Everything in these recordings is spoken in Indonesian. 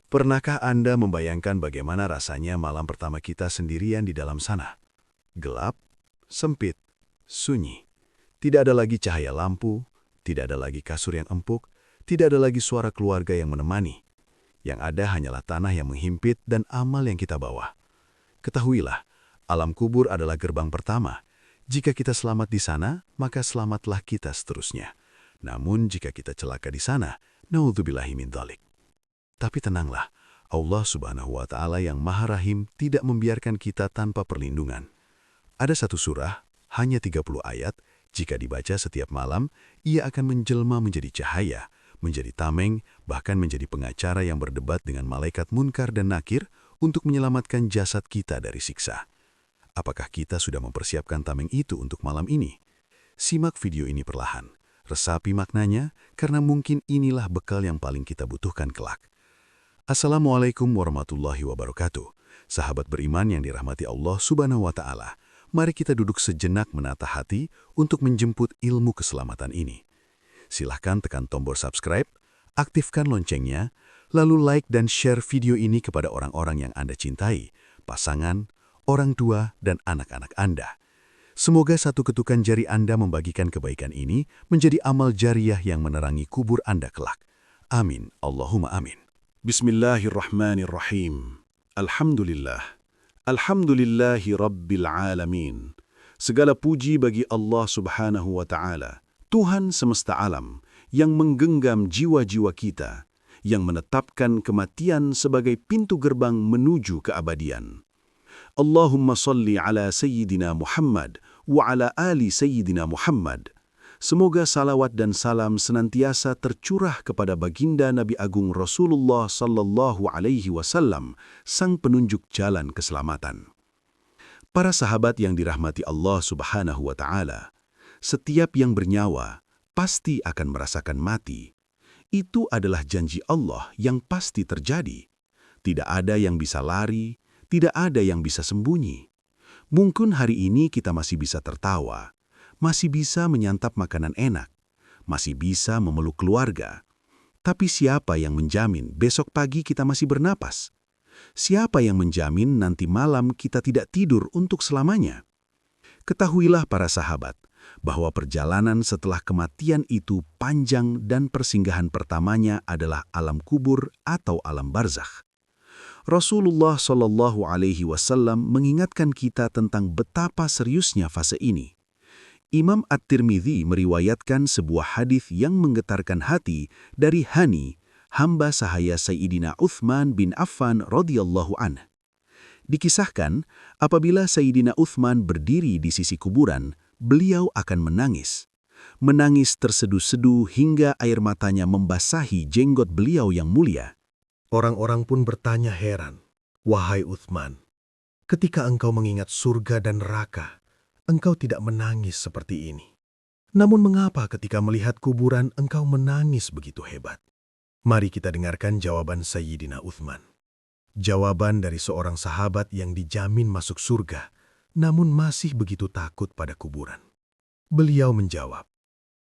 Pernahkah Anda membayangkan bagaimana rasanya malam pertama kita sendirian di dalam sana? Gelap, sempit, sunyi. Tidak ada lagi cahaya lampu, tidak ada lagi kasur yang empuk, tidak ada lagi suara keluarga yang menemani. Yang ada hanyalah tanah yang menghimpit dan amal yang kita bawa. Ketahuilah, alam kubur adalah gerbang pertama. Jika kita selamat di sana, maka selamatlah kita seterusnya. Namun jika kita celaka di sana, naudzubillahi min dzalik. Tapi tenanglah, Allah Subhanahu wa Ta'ala yang Maha Rahim tidak membiarkan kita tanpa perlindungan. Ada satu surah, hanya 30 ayat, jika dibaca setiap malam, ia akan menjelma menjadi cahaya, menjadi tameng, bahkan menjadi pengacara yang berdebat dengan malaikat Munkar dan Nakir untuk menyelamatkan jasad kita dari siksa. Apakah kita sudah mempersiapkan tameng itu untuk malam ini? Simak video ini perlahan, resapi maknanya, karena mungkin inilah bekal yang paling kita butuhkan kelak. Assalamualaikum warahmatullahi wabarakatuh. Sahabat beriman yang dirahmati Allah Subhanahu wa Ta'ala, mari kita duduk sejenak menata hati untuk menjemput ilmu keselamatan ini. Silahkan tekan tombol subscribe, aktifkan loncengnya, lalu like dan share video ini kepada orang-orang yang Anda cintai, pasangan, orang tua, dan anak-anak Anda. Semoga satu ketukan jari Anda membagikan kebaikan ini menjadi amal jariah yang menerangi kubur Anda kelak. Amin. Allahumma amin. Bismillahirrahmanirrahim. Alhamdulillah. Alhamdulillahi Rabbil Alamin. Segala puji bagi Allah Subhanahu wa Ta'ala, Tuhan semesta alam, yang menggenggam jiwa-jiwa kita, yang menetapkan kematian sebagai pintu gerbang menuju keabadian. Allahumma salli ala Sayyidina Muhammad wa ala ali Sayyidina Muhammad. Semoga salawat dan salam senantiasa tercurah kepada baginda Nabi Agung Rasulullah sallallahu alaihi wasallam, sang penunjuk jalan keselamatan. Para sahabat yang dirahmati Allah Subhanahu wa Ta'ala, setiap yang bernyawa pasti akan merasakan mati. Itu adalah janji Allah yang pasti terjadi. Tidak ada yang bisa lari, tidak ada yang bisa sembunyi. Mungkin hari ini kita masih bisa tertawa, masih bisa menyantap makanan enak, masih bisa memeluk keluarga. Tapi siapa yang menjamin besok pagi kita masih bernapas? Siapa yang menjamin nanti malam kita tidak tidur untuk selamanya? Ketahuilah para sahabat, bahwa perjalanan setelah kematian itu panjang dan persinggahan pertamanya adalah alam kubur atau alam barzakh. Rasulullah Shallallahu Alaihi Wasallam mengingatkan kita tentang betapa seriusnya fase ini. Imam At-Tirmidzi meriwayatkan sebuah hadis yang menggetarkan hati dari Hani, hamba sahaya Sayyidina Uthman bin Affan radhiyallahu anhu. Dikisahkan, apabila Sayyidina Uthman berdiri di sisi kuburan, beliau akan menangis. Menangis terseduh-seduh hingga air matanya membasahi jenggot beliau yang mulia. Orang-orang pun bertanya heran, "Wahai Uthman, ketika engkau mengingat surga dan neraka, engkau tidak menangis seperti ini. Namun mengapa ketika melihat kuburan engkau menangis begitu hebat?" Mari kita dengarkan jawaban Sayyidina Uthman. Jawaban dari seorang sahabat yang dijamin masuk surga, namun masih begitu takut pada kuburan. Beliau menjawab,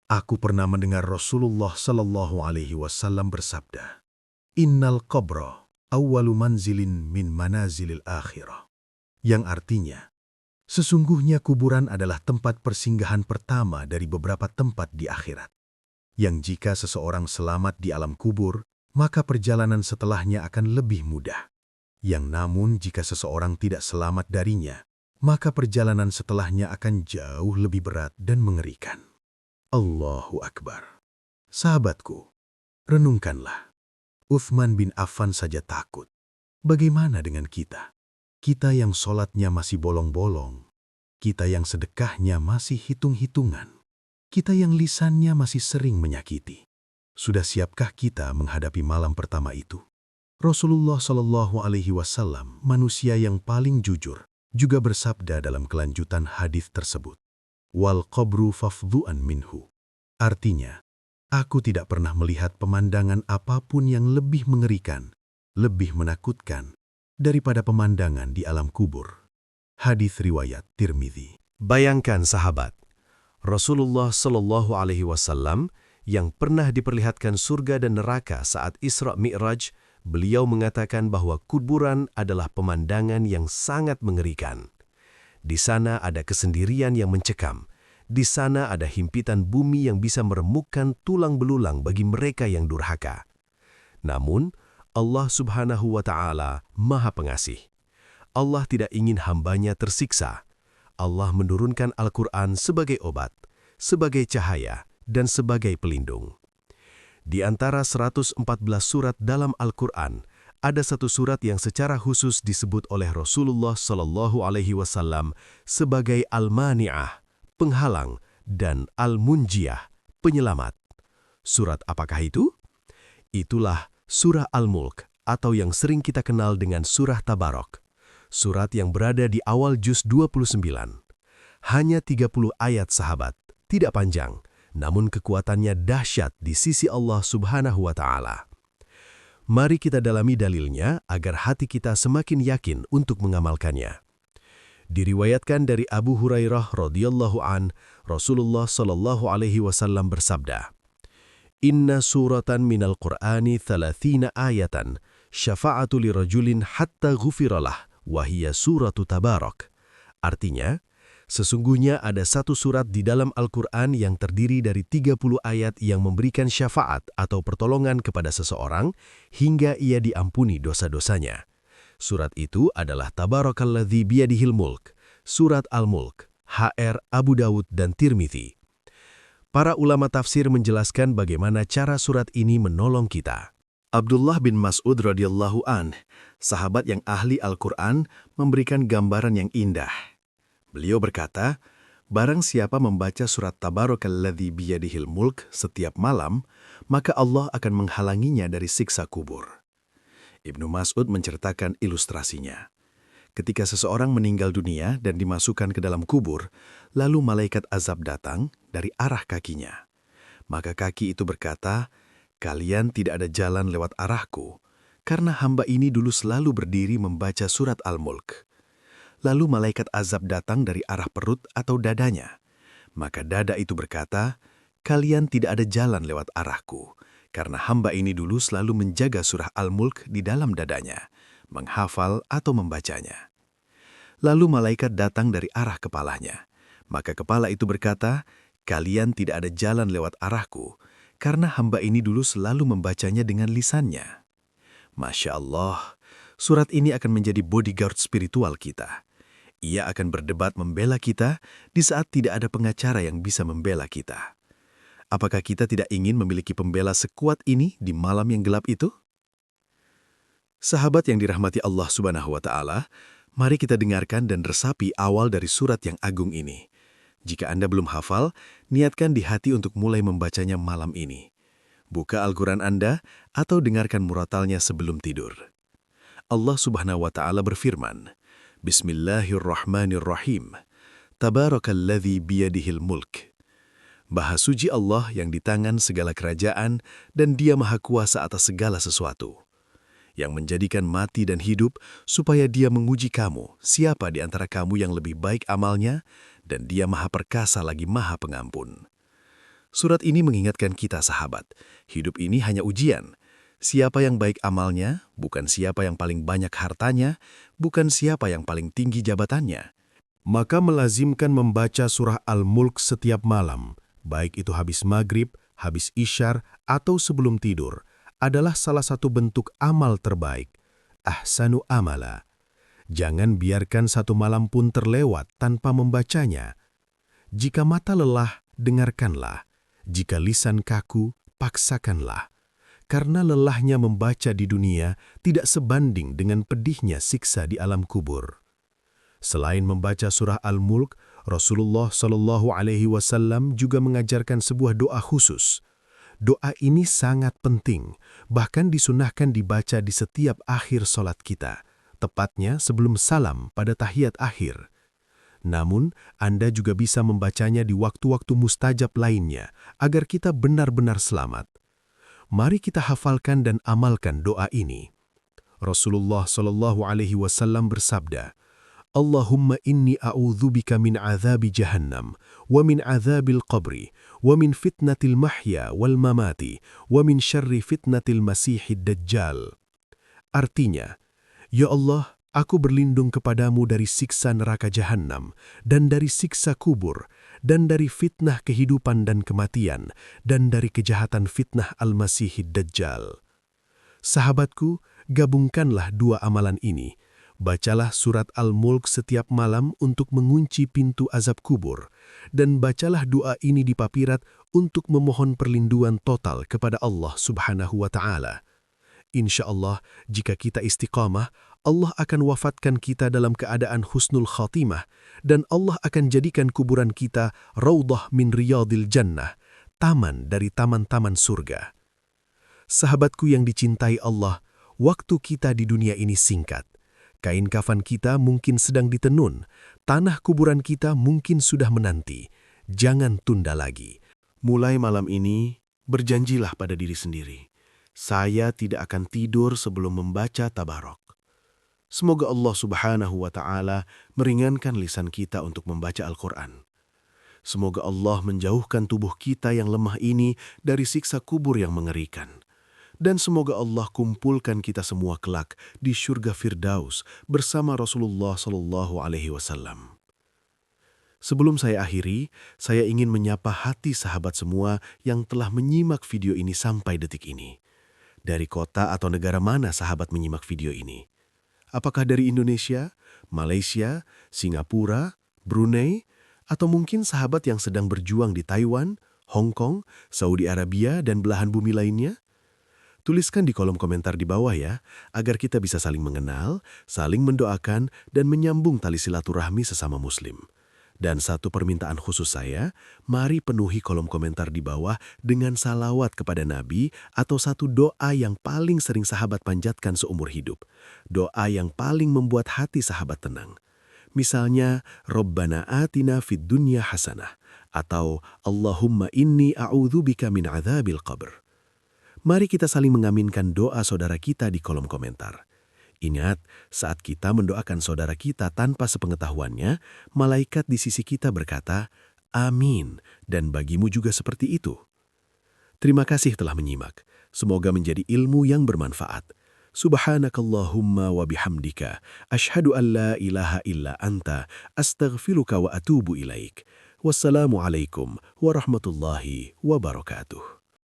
"Aku pernah mendengar Rasulullah Sallallahu Alaihi Wasallam bersabda, Innal qabra awwalu manzilin min manazilil akhirah." Yang artinya, sesungguhnya kuburan adalah tempat persinggahan pertama dari beberapa tempat di akhirat. Yang jika seseorang selamat di alam kubur, maka perjalanan setelahnya akan lebih mudah. Yang namun jika seseorang tidak selamat darinya, maka perjalanan setelahnya akan jauh lebih berat dan mengerikan. Allahu Akbar. Sahabatku, renungkanlah. Uthman bin Affan saja takut. Bagaimana dengan kita? Kita yang sholatnya masih bolong-bolong. Kita yang sedekahnya masih hitung-hitungan. Kita yang lisannya masih sering menyakiti. Sudah siapkah kita menghadapi malam pertama itu? Rasulullah Shallallahu Alaihi Wasallam, manusia yang paling jujur, juga bersabda dalam kelanjutan hadis tersebut, "Wal qabru fafdhu'an minhu." Artinya, aku tidak pernah melihat pemandangan apapun yang lebih mengerikan, lebih menakutkan daripada pemandangan di alam kubur. Hadis riwayat Tirmidzi. Bayangkan sahabat, Rasulullah Shallallahu Alaihi Wasallam yang pernah diperlihatkan surga dan neraka saat Isra Mi'raj beliau mengatakan bahwa kuburan adalah pemandangan yang sangat mengerikan. Di sana ada kesendirian yang mencekam. Di sana ada himpitan bumi yang bisa meremukkan tulang belulang bagi mereka yang durhaka. Namun, Allah Subhanahu wa Ta'ala Maha Pengasih. Allah tidak ingin hambanya tersiksa. Allah menurunkan Al-Quran sebagai obat, sebagai cahaya, dan sebagai pelindung. Di antara 114 surat dalam Al-Quran, ada satu surat yang secara khusus disebut oleh Rasulullah SAW sebagai Al-Mani'ah, penghalang, dan Al-Munjiyah, penyelamat. Surat apakah itu? Itulah Surah Al-Mulk, atau yang sering kita kenal dengan Surah Tabarok. Surat yang berada di awal juz 29. Hanya 30 ayat sahabat, tidak panjang, namun kekuatannya dahsyat di sisi Allah Subhanahu wa Ta'ala. Mari kita dalami dalilnya agar hati kita semakin yakin untuk mengamalkannya. Diriwayatkan dari Abu Hurairah radhiyallahu an, Rasulullah sallallahu alaihi wasallam bersabda, "Inna suratan minal Qur'ani 30 ayatan, syafa'atu lirajulin hatta ghufiralah, wa hiya suratu Tabarak." Artinya, sesungguhnya ada satu surat di dalam Al-Quran yang terdiri dari 30 ayat yang memberikan syafaat atau pertolongan kepada seseorang hingga ia diampuni dosa-dosanya. Surat itu adalah Tabarakalladzi biyadihil mulk, Surat Al-Mulk, HR Abu Dawud dan Tirmizi. Para ulama tafsir menjelaskan bagaimana cara surat ini menolong kita. Abdullah bin Mas'ud radhiyallahu an, sahabat yang ahli Al-Quran, memberikan gambaran yang indah. Beliau berkata, barang siapa membaca surat Tabarakalladzi biyadihil mulk setiap malam, maka Allah akan menghalanginya dari siksa kubur. Ibnu Mas'ud menceritakan ilustrasinya. Ketika seseorang meninggal dunia dan dimasukkan ke dalam kubur, lalu malaikat azab datang dari arah kakinya. Maka kaki itu berkata, "Kalian tidak ada jalan lewat arahku, karena hamba ini dulu selalu berdiri membaca surat Al-Mulk." Lalu malaikat azab datang dari arah perut atau dadanya. Maka dada itu berkata, "Kalian tidak ada jalan lewat arahku, karena hamba ini dulu selalu menjaga surah Al-Mulk di dalam dadanya, menghafal atau membacanya." Lalu malaikat datang dari arah kepalanya. Maka kepala itu berkata, "Kalian tidak ada jalan lewat arahku, karena hamba ini dulu selalu membacanya dengan lisannya." Masya Allah, surat ini akan menjadi bodyguard spiritual kita. Ia akan berdebat membela kita di saat tidak ada pengacara yang bisa membela kita. Apakah kita tidak ingin memiliki pembela sekuat ini di malam yang gelap itu? Sahabat yang dirahmati Allah Subhanahu wa Ta'ala, mari kita dengarkan dan resapi awal dari surat yang agung ini. Jika Anda belum hafal, niatkan di hati untuk mulai membacanya malam ini. Buka Al-Quran Anda atau dengarkan muratalnya sebelum tidur. Allah Subhanahu wa Ta'ala berfirman, Bismillahirrahmanirrahim. Tabarakalladzi biyadihil mulk. Maha suci Allah yang di tangan segala kerajaan dan Dia maha kuasa atas segala sesuatu. Yang menjadikan mati dan hidup supaya Dia menguji kamu, siapa di antara kamu yang lebih baik amalnya, dan Dia maha perkasa lagi maha pengampun. Surat ini mengingatkan kita sahabat, hidup ini hanya ujian. Siapa yang baik amalnya, bukan siapa yang paling banyak hartanya, bukan siapa yang paling tinggi jabatannya. Maka melazimkan membaca surah Al-Mulk setiap malam, baik itu habis maghrib, habis isyar, atau sebelum tidur, adalah salah satu bentuk amal terbaik. Ahsanu amala. Jangan biarkan satu malam pun terlewat tanpa membacanya. Jika mata lelah, dengarkanlah. Jika lisan kaku, paksakanlah. Karena lelahnya membaca di dunia tidak sebanding dengan pedihnya siksa di alam kubur. Selain membaca surah Al-Mulk, Rasulullah SAW juga mengajarkan sebuah doa khusus. Doa ini sangat penting, bahkan disunahkan dibaca di setiap akhir sholat kita, tepatnya sebelum salam pada tahiyat akhir. Namun, Anda juga bisa membacanya di waktu-waktu mustajab lainnya, agar kita benar-benar selamat. Mari kita hafalkan dan amalkan doa ini. Rasulullah SAW bersabda, Allahumma inni a'udzubika min azabi jahannam, wa min azabil qabri, wa min fitnatil mahya wal mamati, wa min syarri fitnatil masihid dajjal. Artinya, "Ya Allah, aku berlindung kepadamu dari siksa neraka jahanam, dan dari siksa kubur, dan dari fitnah kehidupan dan kematian, dan dari kejahatan fitnah Al-Masihid Dajjal." Sahabatku, gabungkanlah dua amalan ini. Bacalah surat Al-Mulk setiap malam untuk mengunci pintu azab kubur, dan bacalah doa ini di papirat untuk memohon perlindungan total kepada Allah Subhanahu wa Ta'ala. Insya Allah, jika kita istiqamah, Allah akan wafatkan kita dalam keadaan husnul khatimah, dan Allah akan jadikan kuburan kita raudhah min riyadil jannah, taman dari taman-taman surga. Sahabatku yang dicintai Allah, waktu kita di dunia ini singkat. Kain kafan kita mungkin sedang ditenun, tanah kuburan kita mungkin sudah menanti. Jangan tunda lagi. Mulai malam ini, berjanjilah pada diri sendiri. Saya tidak akan tidur sebelum membaca tabarok. Semoga Allah Subhanahu wa Ta'ala meringankan lisan kita untuk membaca Al-Quran. Semoga Allah menjauhkan tubuh kita yang lemah ini dari siksa kubur yang mengerikan. Dan semoga Allah kumpulkan kita semua kelak di syurga Firdaus bersama Rasulullah SAW. Sebelum saya akhiri, saya ingin menyapa hati sahabat semua yang telah menyimak video ini sampai detik ini. Dari kota atau negara mana sahabat menyimak video ini? Apakah dari Indonesia, Malaysia, Singapura, Brunei, atau mungkin sahabat yang sedang berjuang di Taiwan, Hong Kong, Saudi Arabia, dan belahan bumi lainnya? Tuliskan di kolom komentar di bawah ya, agar kita bisa saling mengenal, saling mendoakan, dan menyambung tali silaturahmi sesama muslim. Dan satu permintaan khusus saya, mari penuhi kolom komentar di bawah dengan salawat kepada Nabi atau satu doa yang paling sering sahabat panjatkan seumur hidup. Doa yang paling membuat hati sahabat tenang. Misalnya, Rabbana atina fid dunya hasanah, atau Allahumma inni a'udzubika min adzabil qabr. Mari kita saling mengaminkan doa saudara kita di kolom komentar. Ingat, saat kita mendoakan saudara kita tanpa sepengetahuannya, malaikat di sisi kita berkata, "Amin," dan bagimu juga seperti itu. Terima kasih telah menyimak. Semoga menjadi ilmu yang bermanfaat. Subhanakallahumma wa bihamdika, asyhadu an la ilaha illa anta, astaghfiruka wa atubu ilaik. Wassalamualaikum warahmatullahi wabarakatuh.